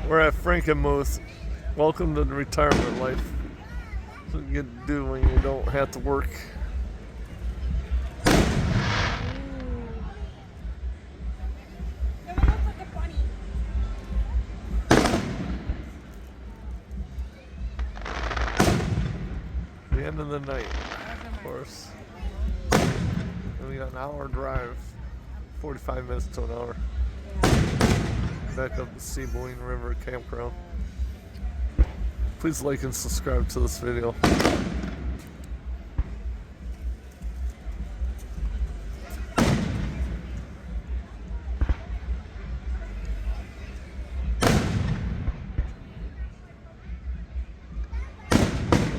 We're at Frankenmuth. Welcome to the retirement life. That's what you get to do when you don't have to work. The end of the night, of course. And we got an hour drive, 45 minutes to an hour. Back up the Seaboyne River campground. Please like and subscribe to this video.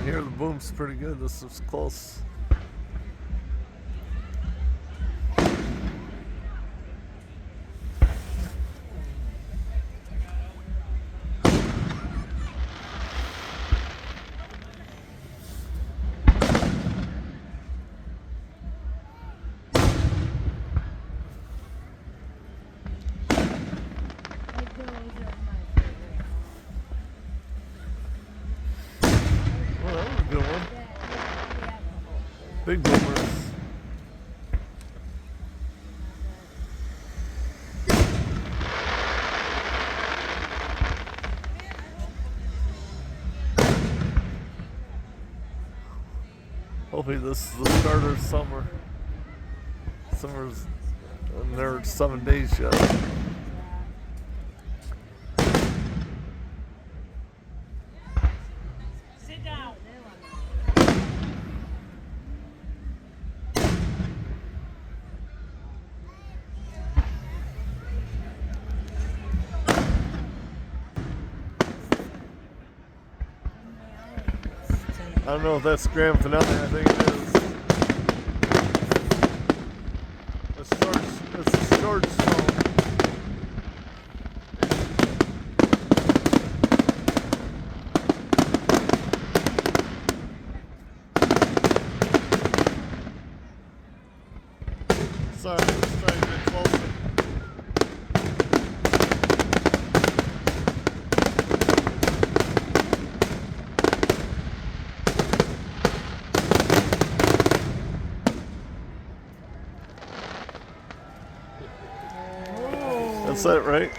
Here the boom's pretty good. This is close. Well, that was a good one. Big boomers. Hopefully this is the start of summer. Summer's never 7 days yet. Sit down. I don't know if that's grand finale. I think it is. It's a short song. Sorry, let's try to get closer. That's it, right?